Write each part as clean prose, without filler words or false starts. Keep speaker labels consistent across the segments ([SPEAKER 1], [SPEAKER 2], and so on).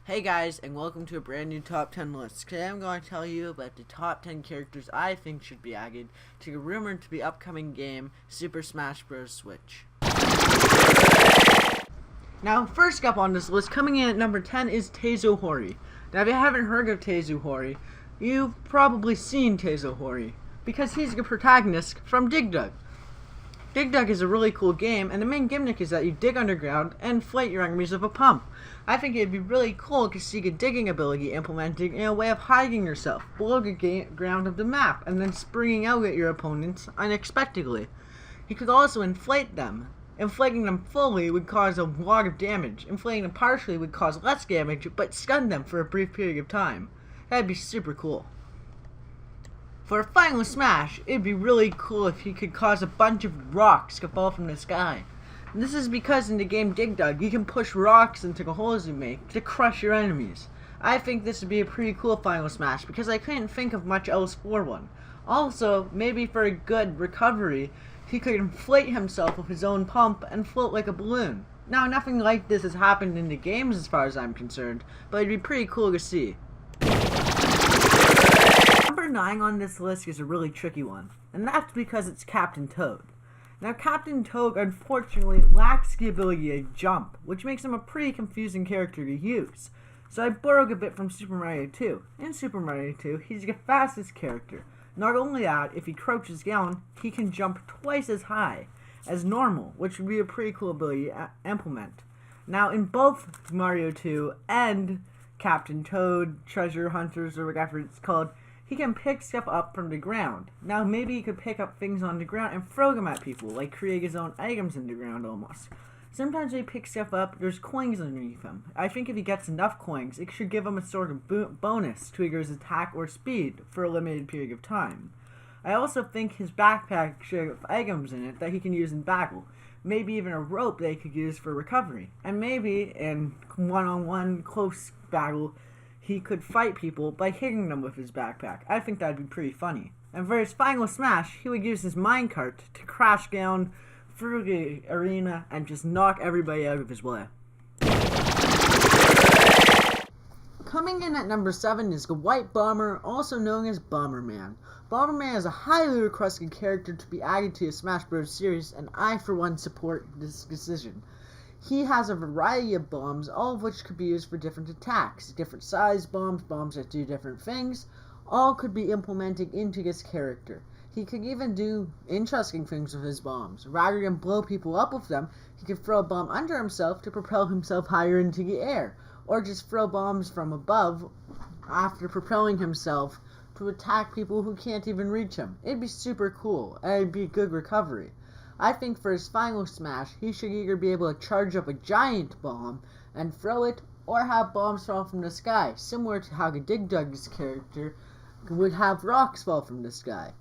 [SPEAKER 1] Hey guys, and welcome to a brand new top 10 list. Today I'm going to tell you about the top 10 characters I think should be added to a rumored to be upcoming game, Duper Smash Bros Switch. Now, first up on this list, coming in at number 10 is Tazo. Now, if you haven't heard of Tazo, you've probably seen Tazo, because he's the protagonist from Dig Dug. Dig Dug is a really cool game, and the main gimmick is that you dig underground and inflate your enemies with a pump. I think it'd be really cool to see a digging ability implemented in a way of hiding yourself below the ground of the map and then springing out at your opponents unexpectedly. You could also inflate them. Inflating them fully would cause a lot of damage. Inflating them partially would cause less damage, but stun them for a brief period of time. That'd be super cool. For a final smash, it'd be really cool if he could cause a bunch of rocks to fall from the sky. And this is because in the game Dig Dug, you can push rocks into the holes you make to crush your enemies. I think this would be a pretty cool final smash because I couldn't think of much else for one. Also, maybe for a good recovery, he could inflate himself with his own pump and float like a balloon. Now, nothing like this has happened in the games as far as I'm concerned, but it'd be pretty cool to see. Number 9 on this list is a really tricky one, and that's because it's Captain Toad. Now, Captain Toad unfortunately lacks the ability to jump, which makes him a pretty confusing character to use. So I borrowed a bit from Super Mario 2. In Super Mario 2, he's the fastest character. Not only that, if he crouches down, he can jump twice as high as normal, which would be a pretty cool ability to implement. Now, in both Mario 2 and Captain Toad, Treasure Hunters, or whatever it's called, he can pick stuff up from the ground. Now, maybe he could pick up things on the ground and throw them at people, like create his own items in the ground almost. Sometimes when he picks stuff up, there's coins underneath him. I think if he gets enough coins, it should give him a sort of bonus to either his attack or speed for a limited period of time. I also think his backpack should have items in it that he can use in battle. Maybe even a rope that he could use for recovery. And maybe in one-on-one close battle, he could fight people by hitting them with his backpack. I think that'd be pretty funny. And for his final smash, he would use his minecart to crash down through the arena and just knock everybody out of his way. Coming in at number 7 is the White Bomber, also known as Bomberman. Bomberman is a highly requested character to be added to the Smash Bros series, and I for one support this decision. He has a variety of bombs, all of which could be used for different attacks. Different size bombs, bombs that do different things, all could be implemented into this character. He could even do interesting things with his bombs. Rather than blow people up with them, he could throw a bomb under himself to propel himself higher into the air, or just throw bombs from above after propelling himself to attack people who can't even reach him. It'd be super cool, and it'd be a good recovery. I think for his final smash, he should either be able to charge up a giant bomb and throw it, or have bombs fall from the sky, similar to how the Dig Dug's character would have rocks fall from the sky.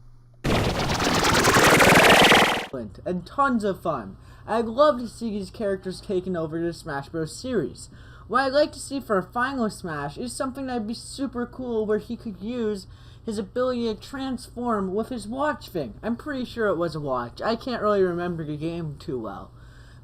[SPEAKER 1] And tons of fun. I'd love to see these characters taking over the Smash Bros series. What I'd like to see for a final smash is something that'd be super cool where he could use his ability to transform with his watch thing. I'm pretty sure it was a watch. I can't really remember the game too well.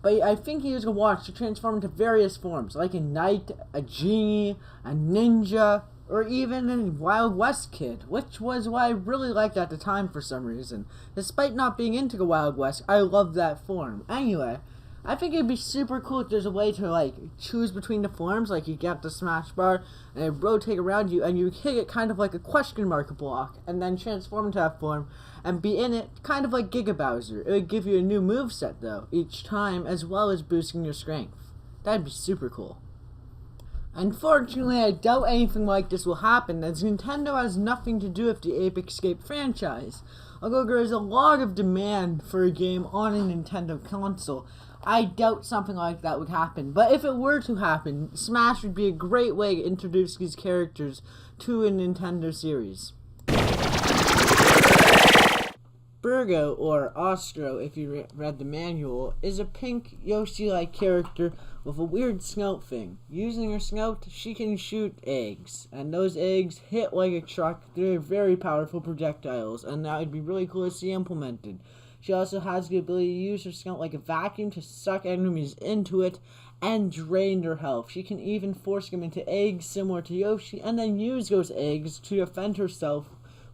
[SPEAKER 1] But I think he used a watch to transform into various forms, like a knight, a genie, a ninja, or even a Wild West kid, which was what I really liked at the time for some reason. Despite not being into the Wild West, I loved that form. Anyway, I think it'd be super cool if there's a way to choose between the forms, like you get the smash bar and it rotate around you and you hit it kind of like a question mark block and then transform into that form and be in it kind of like Giga Bowser. It would give you a new moveset though each time, as well as boosting your strength. That'd be super cool. Unfortunately, I doubt anything like this will happen, as Nintendo has nothing to do with the Ape Escape franchise. Although there is a lot of demand for a game on a Nintendo console, I doubt something like that would happen. But if it were to happen, Smash would be a great way to introduce these characters to a Nintendo series. Virgo, or Ostro if you read the manual, is a pink Yoshi-like character with a weird snout thing. Using her snout, she can shoot eggs, and those eggs hit like a truck. They're very powerful projectiles, and that would be really cool to see implemented. She also has the ability to use her snout like a vacuum to suck enemies into it, and drain their health. She can even force them into eggs similar to Yoshi, and then use those eggs to defend herself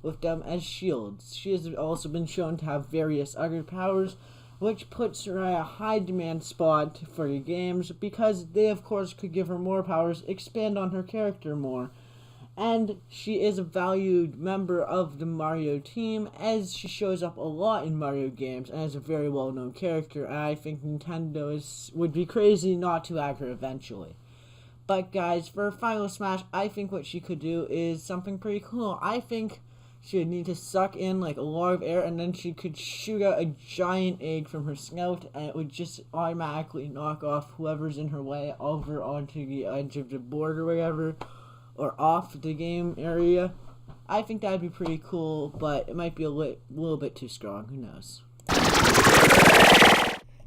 [SPEAKER 1] with them as shields. She has also been shown to have various other powers, which puts her at a high demand spot for the games, because they of course could give her more powers, expand on her character more. And she is a valued member of the Mario team, as she shows up a lot in Mario games and is a very well-known character, and I think Nintendo would be crazy not to add her eventually. But guys, for Final Smash, I think what she could do is something pretty cool. I think she would need to suck in like a lot of air, and then she could shoot out a giant egg from her snout, and it would just automatically knock off whoever's in her way over onto the edge of the board or whatever, or off the game area. I think that'd be pretty cool, but it might be a little bit too strong. Who knows?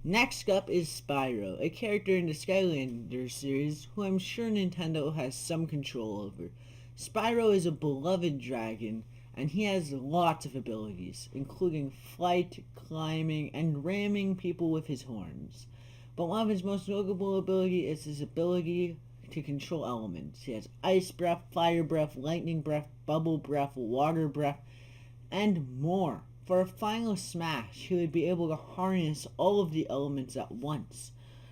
[SPEAKER 1] Next up is Spyro, a character in the Skylanders series who I'm sure Nintendo has some control over. Spyro is a beloved dragon, and he has lots of abilities, including flight, climbing, and ramming people with his horns. But one of his most notable abilities is his ability to control elements. He has ice breath, fire breath, lightning breath, bubble breath, water breath, and more. For a final smash, he would be able to harness all of the elements at once,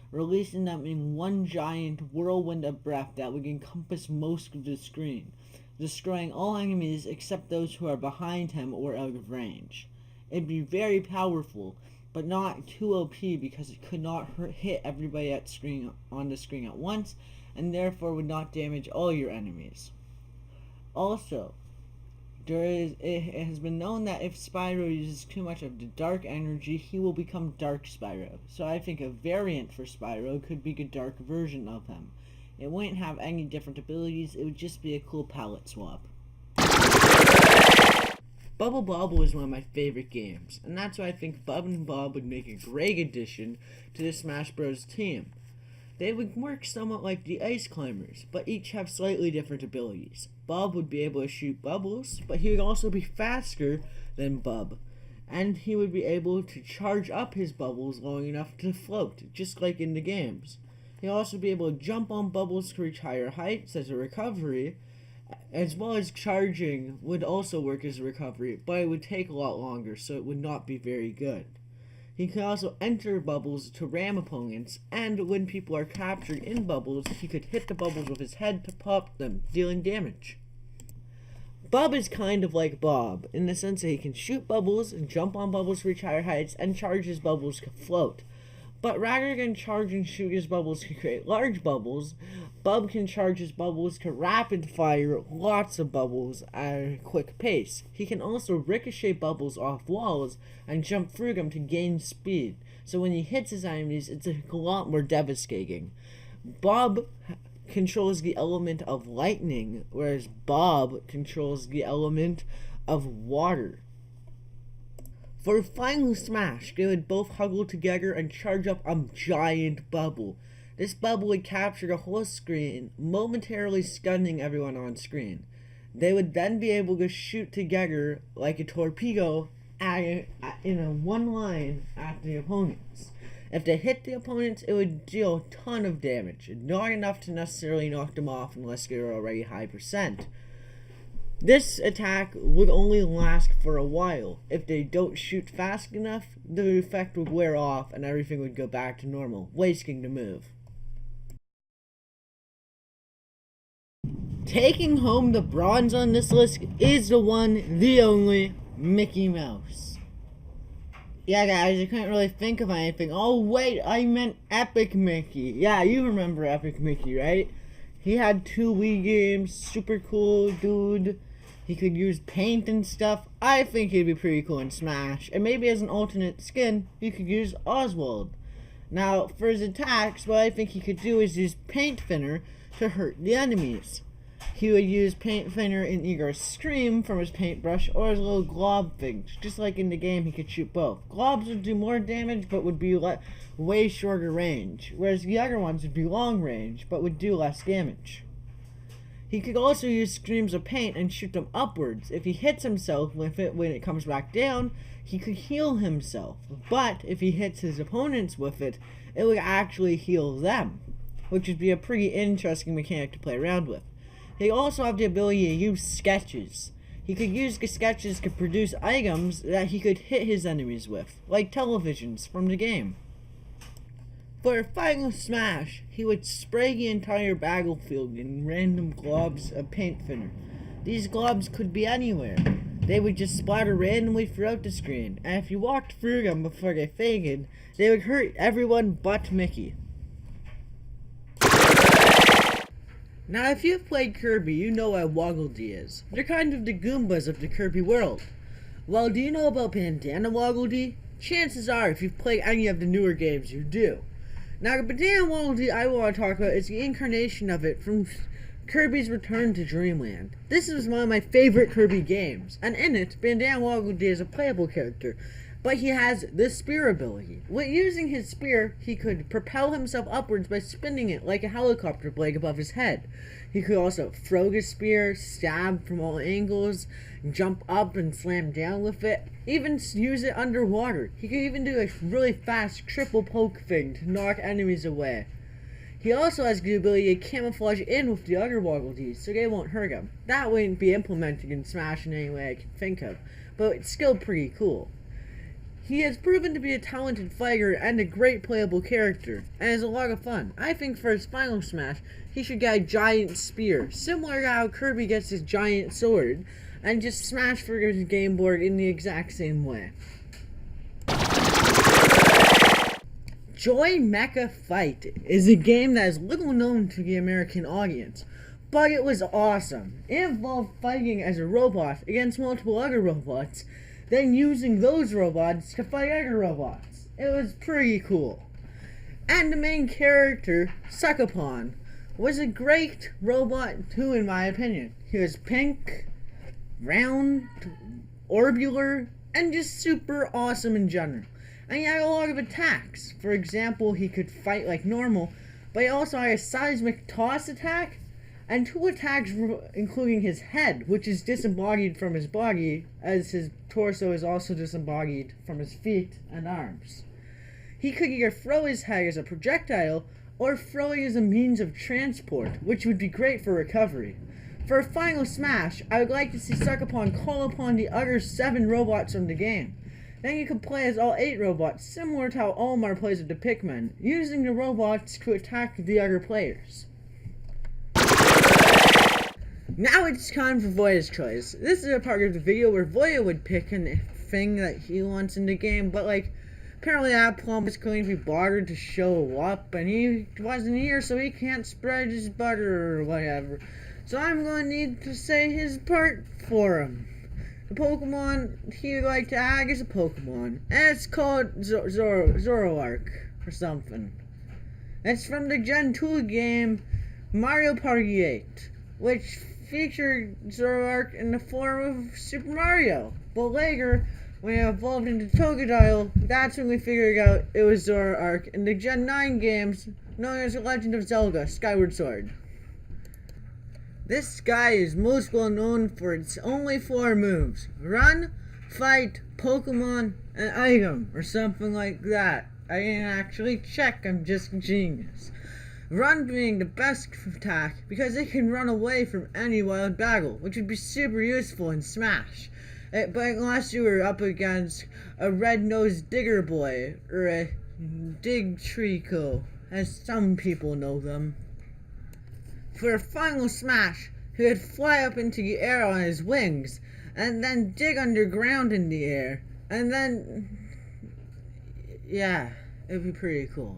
[SPEAKER 1] releasing them in one giant whirlwind of breath that would encompass most of the screen, destroying all enemies except those who are behind him or out of range. It'd be very powerful, but not too OP because it could not hit everybody on the screen at once, and therefore would not damage all your enemies. Also, it has been known that if Spyro uses too much of the dark energy, he will become Dark Spyro. So I think a variant for Spyro could be a dark version of him. It wouldn't have any different abilities, it would just be a cool palette swap. Bubble Bobble is one of my favorite games, and that's why I think Bub and Bob would make a great addition to the Smash Bros team. They would work somewhat like the Ice Climbers, but each have slightly different abilities. Bob would be able to shoot bubbles, but he would also be faster than Bub, and he would be able to charge up his bubbles long enough to float, just like in the games. He'd also be able to jump on bubbles to reach higher heights as a recovery, as well as charging would also work as a recovery, but it would take a lot longer, so it would not be very good. He could also enter bubbles to ram opponents, and when people are captured in bubbles, he could hit the bubbles with his head to pop them, dealing damage. Bub is kind of like Bob, in the sense that he can shoot bubbles, jump on bubbles to reach higher heights, and charge his bubbles to float. But rather than charge and shoot his bubbles to create large bubbles, Bub can charge his bubbles to rapid fire lots of bubbles at a quick pace. He can also ricochet bubbles off walls and jump through them to gain speed, so when he hits his enemies, it's a lot more devastating. Bob controls the element of lightning, whereas Bob controls the element of water. For Final Smash, they would both huddle together and charge up a giant bubble. This bubble would capture the whole screen, momentarily stunning everyone on screen. They would then be able to shoot together like a torpedo in one line at the opponents. If they hit the opponents, it would deal a ton of damage, not enough to necessarily knock them off unless they were already high percent. This attack would only last for a while. If they don't shoot fast enough, the effect would wear off and everything would go back to normal, wasting the move. Taking home the bronze on this list is the one, the only, Mickey Mouse. Yeah guys, I couldn't really think of anything. Oh wait, I meant Epic Mickey. Yeah, you remember Epic Mickey, right? He had 2 Wii games, super cool dude. He could use paint and stuff. I think he'd be pretty cool in Smash. And maybe as an alternate skin, he could use Oswald. Now, for his attacks, what I think he could do is use Paint Thinner to hurt the enemies. He would use Paint Thinner in either a stream from his paintbrush or his little glob things. Just like in the game, he could shoot both. Globs would do more damage, but would be way shorter range, whereas the other ones would be long range, but would do less damage. He could also use streams of paint and shoot them upwards. If he hits himself with it when it comes back down, he could heal himself. But if he hits his opponents with it, it would actually heal them. which would be a pretty interesting mechanic to play around with. He also have the ability to use sketches. He could use the sketches to produce items that he could hit his enemies with, like televisions from the game. For a final smash, he would spray the entire battlefield in random globs of paint thinner. These globs could be anywhere. They would just splatter randomly throughout the screen, and if you walked through them before they faded, they would hurt everyone but Mickey. Now, if you've played Kirby, you know what Woggle Dee is. They're kind of the Goombas of the Kirby world. Well, do you know about Bandana Woggle Dee? Chances are, if you've played any of the newer games, you do. Now, the Bandana Woggle Dee I want to talk about is the incarnation of it from Kirby's Return to Dreamland. This is one of my favorite Kirby games, and in it, Bandana Woggle Dee is a playable character, but he has the spear ability. With using his spear, he could propel himself upwards by spinning it like a helicopter blade above his head. He could also throw his spear, stab from all angles, jump up and slam down with it, even use it underwater. He could even do a really fast triple poke thing to knock enemies away. He also has the ability to camouflage in with the other Woggle Dees, so they won't hurt him. That wouldn't be implemented in Smash in any way I can think of, but it's still pretty cool. He has proven to be a talented fighter and a great playable character, and is a lot of fun. I think for his final smash, he should get a giant spear, similar to how Kirby gets his giant sword, and just smash through his game board in the exact same way. Joy Mecha Fight is a game that is little known to the American audience, but it was awesome. It involved fighting as a robot against multiple other robots, then using those robots to fight other robots. It was pretty cool. And the main character, Sukapon, was a great robot too, in my opinion. He was pink, round, orbular, and just super awesome in general. And he had a lot of attacks. For example, he could fight like normal, but he also had a seismic toss attack, and 2 attacks including his head, which is disembodied from his body, as his torso is also disembodied from his feet and arms. He could either throw his head as a projectile, or throw it as a means of transport, which would be great for recovery. For a final smash, I would like to see Sukapon call upon the other 7 robots from the game. Then you could play as all 8 robots, similar to how Olimar plays with the Pikmin, using the robots to attack the other players. Now it's time for Voya's choice. This is a part of the video where Voya would pick a thing that he wants in the game, but apparently Aplomb is going to be bothered to show up, and he wasn't here, so he can't spread his butter or whatever. So I'm going to need to say his part for him. The Pokemon he would like to add is a Pokemon, and it's called Zoroark or something. It's from the Gen 2 game Mario Party 8, which featured Zoroark in the form of Super Mario. But later, when it evolved into Totodile, that's when we figured out it was Zoroark in the Gen 9 games known as The Legend of Zelda Skyward Sword. This guy is most well known for its only 4 moves: Run, Fight, Pokemon, and Item, or something like that. I didn't actually check, I'm just a genius. Run being the best attack because it can run away from any wild battle, which would be super useful in Smash. But unless you were up against a red-nosed digger boy, or a dig treacle, as some people know them. For a final smash, he would fly up into the air on his wings, and then dig underground in the air, and then, yeah, it'd be pretty cool.